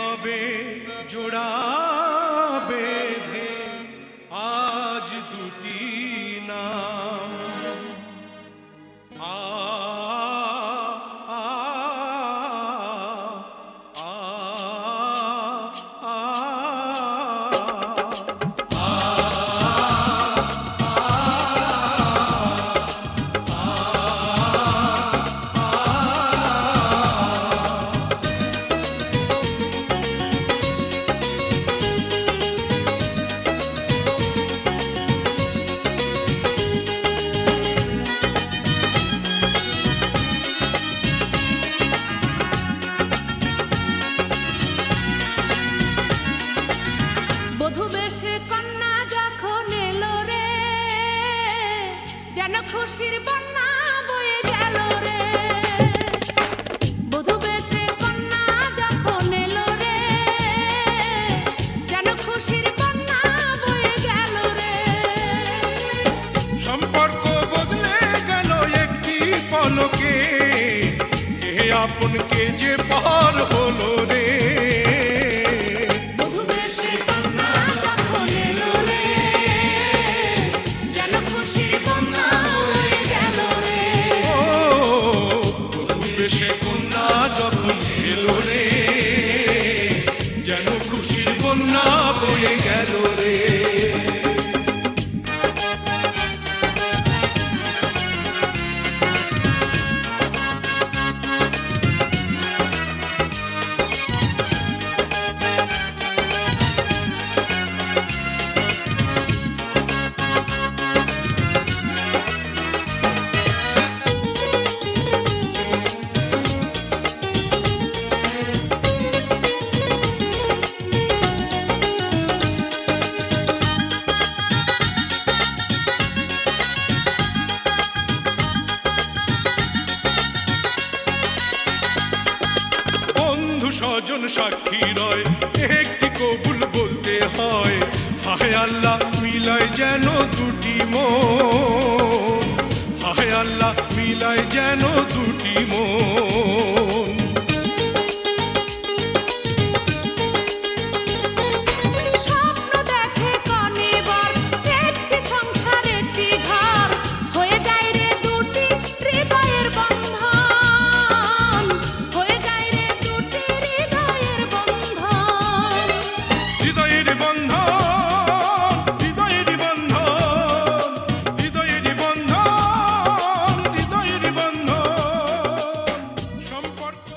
হবে জোড়া বেঁধে আজ দুটি নাম আ আ আ আ খুশির বন্যা বয়ে গেল রে বধূ বেশে কন্যা যখন এলো রে যেন খুশির বন্যা বয়ে গেল রে সম্পর্ক বদলে গেল একটি পলকে কে আপন কে যে পর হলো রে বয়ে গেল রে স্বজন সাক্ষী রয় একটি কবুল বলতে হয় হায় আল্লাহ মিলায় যেন দুটি মন হায় আল্লাহ মিলায় যেন দুটি মন স্বপ্ন দেখে কনিবার একটি সংসার একটি ঘর হয়ে যায় রে দুটি হৃদয়ের বন্ধন হয়ে যায় রে দুটি হৃদয়ের বন্ধন হৃদয়ের বন্ধন হৃদয়ের বন্ধন হৃদয়ের বন্ধন হৃদয়ের বন্ধন সম্পর্ক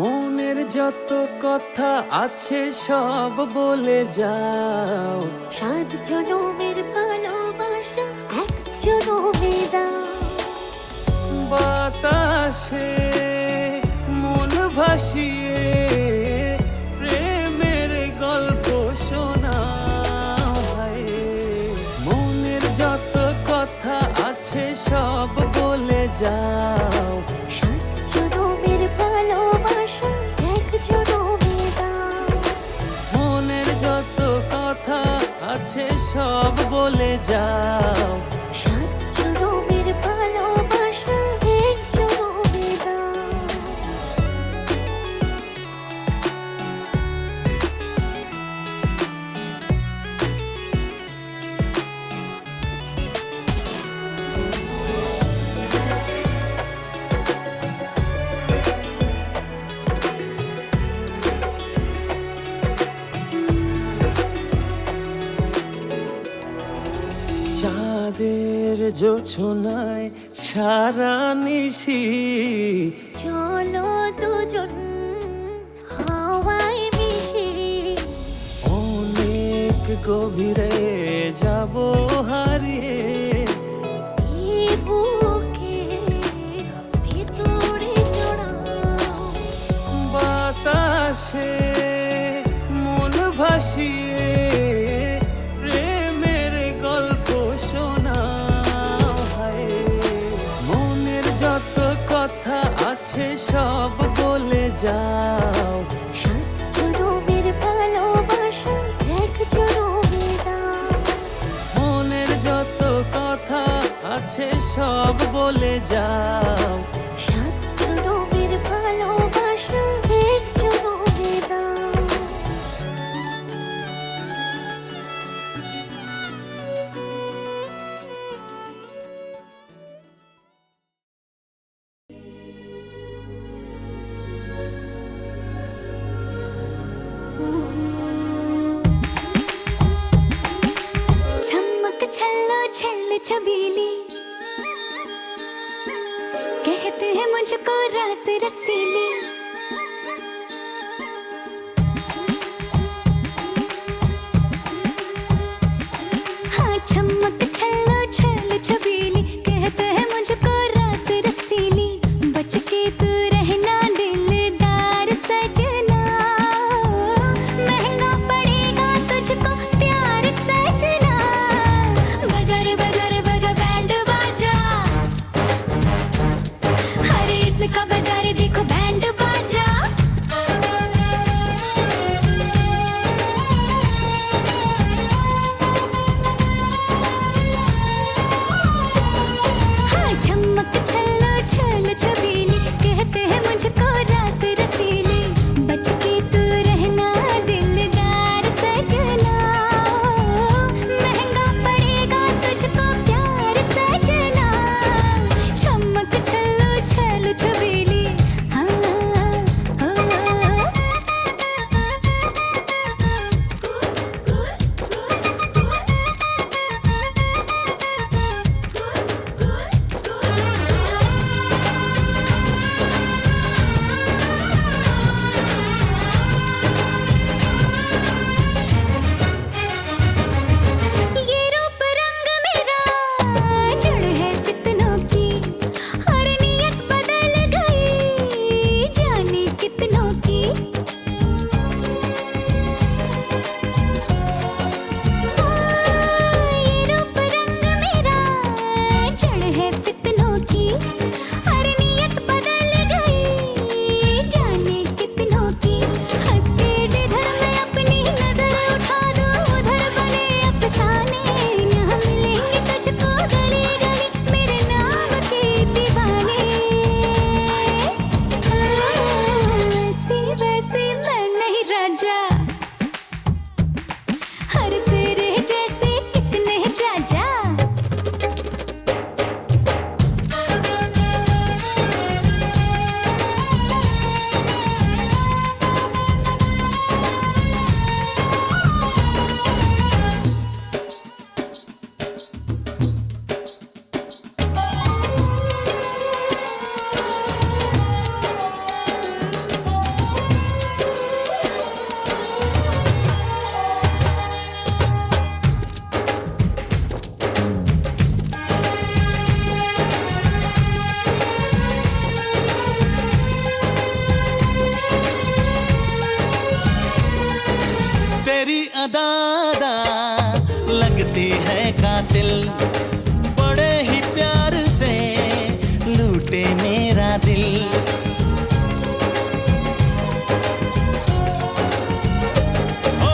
মনের যত কথা আছে সব বলে যাও 7 জনমের ভালোবাসা 1 জনমে দাও বাতাসে মন ভাসিয়ে প্রেমের গল্প শোনাও ভাই মনের যত কথা আছে সব বলে যাও 7 জনমের ভালোবাসা 1 জনমে দাও মনের যত কথা আছে সব বলে যাও 7 জনমের ভালোবাসা 1 জনমে দাও চাঁদের জোছনায় সারা নিশি চলো দুজন হাওয়ায় মিশি অনেক গভীরে যাব হারিয়ে এই বুকে ভিতরে জড়াও বাতাসে মন ভাসিয়ে প্রেমের গল্প শোনা যাও। 7 জনমের ভালোবাসা এক জনমে দাও। মনের যত কথা আছে সব বলে যাও। 7 জনমের ভালোবাসা এক জনমে দাও। चमक छल्लो छल छबीली, कहते हैं मुझको रास रसीली। हाँ चमक छल्लो छल छबीली, कहते हैं मुझको रास रसीली। बच के तू रहना दिलदार सजना, महंगा पड़ेगा तुझको प्यार सजना। बजा रे बजा रे बजा बैंड बाजा, अरे इसका बजा रे देखो बैंड बाजा। हाँ चमक छल्लो छल छबीली, कहते हैं मुझको रास रसीली। बच के तू रहना दिलदार सजना, महंगा पड़ेगा तुझको प्यार सजना। चमक छल्लो छल छबीली, हाँ ये रूप रंग मेरा जड़ है कितनों की, और नियत बदल गई जाने कितनों की। ये रूप रंग मेरा जड़ है कितनों की, और नियत बदल गई जाने कितनों की। हंस के जिधर मैं अपनी नजर उठा दूं, उधर बने अफसाने। यहाँ मिलेंगे तुझको गली गली मेरे नाम के दीवाने। ऐसी वैसी मैं नहीं राजा, हर तेरे जैसे कितने जाजा। तेरी अदादा लगती है कातिल, बड़े ही प्यार से लूटे मेरा दिल। ओ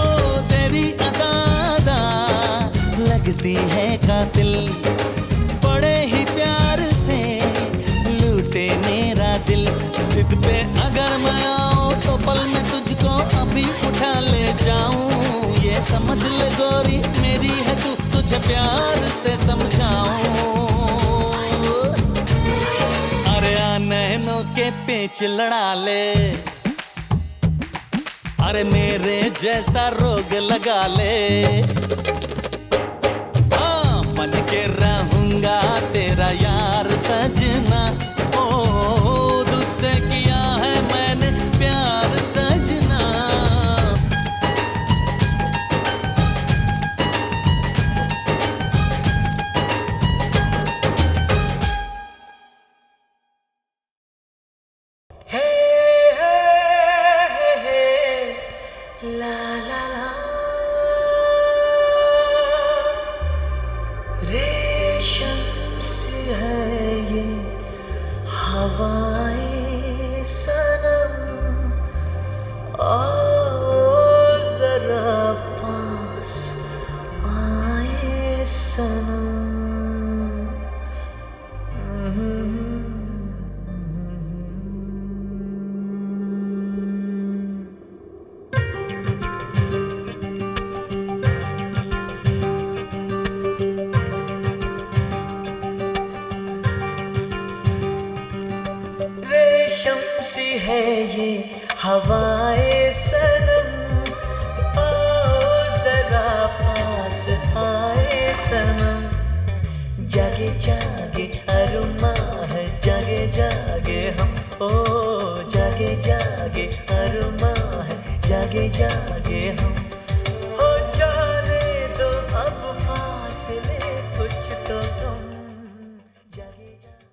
तेरी अदादा लगती है कातिल, बड़े ही प्यार से लूटे मेरा दिल। जिद पे अगर मैं आऊं तो पल में तुझको अभी उठा ले जाऊं। ये समझ ले गोरी मेरी है तू, तुझे प्यार से समझाऊं। अरे आ नैनों के पेच लड़ा ले, अरे मेरे जैसा रोग लगा ले। हाँ बन के रहूंगा तेरा यार सजना। ओ तुझसे किया है मैंने प्यार सजना। रेशम से है ये हवाएं सनम, सी है ये हवाएं सनम, ओ जरा पास आए सनम। जागे जागे अरुमा है, जागे जागे हम, ओ जागे जागे अरुमा है, जागे जागे हम। हो जाने दो अब फासले कुछ तो कम, जागे जागे।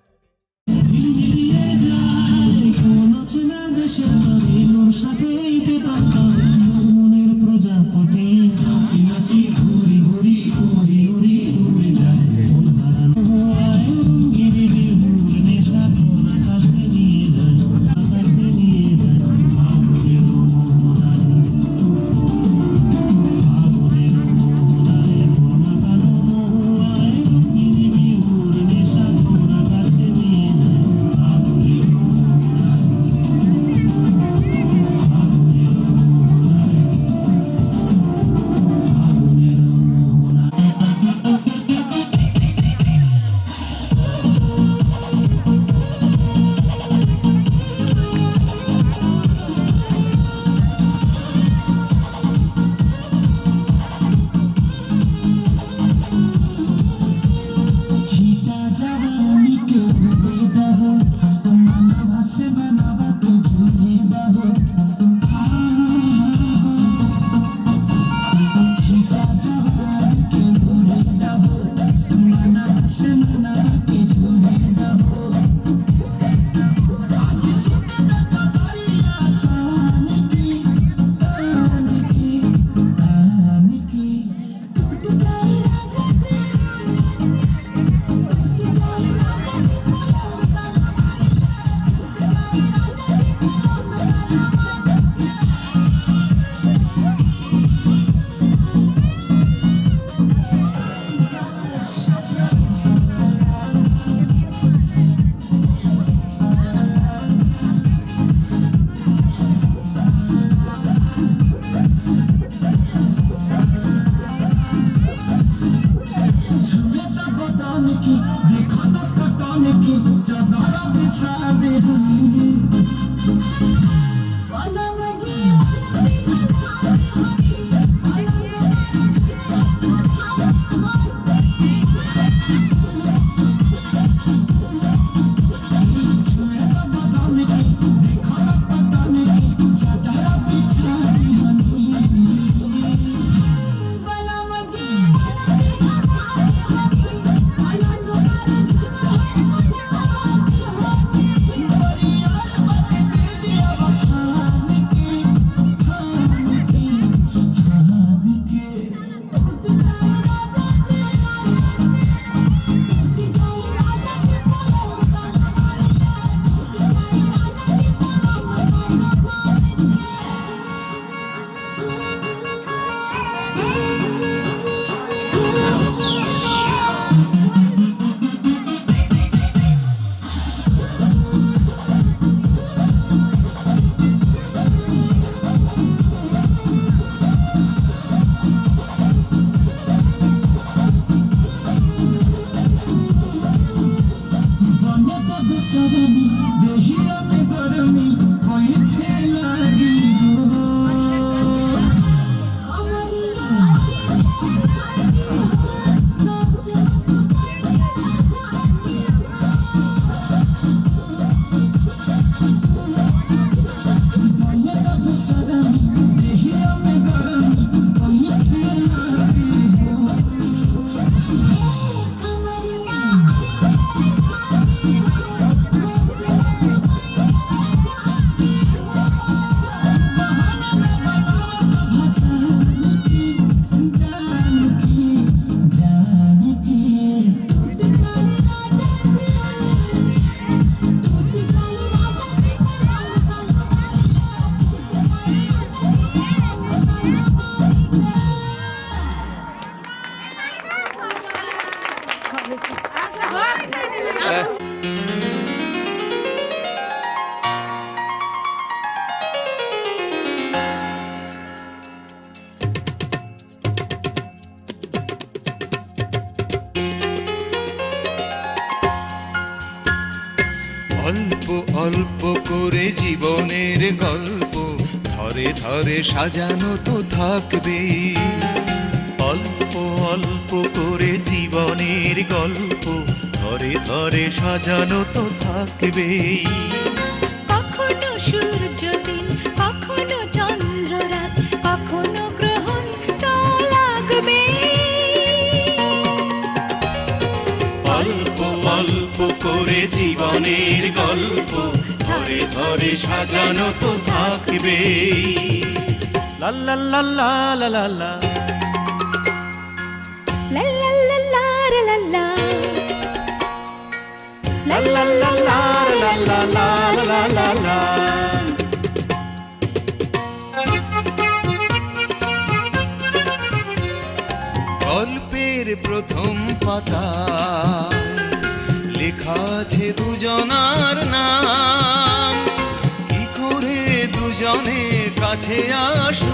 অল্প অল্প করে জীবনের গল্প ধরে ধরে সাজানো তো থাকবেই। অল্প অল্প করে জীবনের গল্প ধরে ধরে সাজানো তো থাকবেই। কখনো সূর্যদিন, কখনো চন্দ্র রাত, কখনো গ্রহণ তো লাগবে। অল্প অল্প করে জীবনের গল্প ধরে ধরে সাজানো তো থাকবেই। লা লা লা লা লা লা লা। লা লা লা লা লা লা। La la la la la la la la la la. গল্পের প্রথম পাতা লেখা আছে দুজনার নাম, কি করে দুজনে কাছে আসলো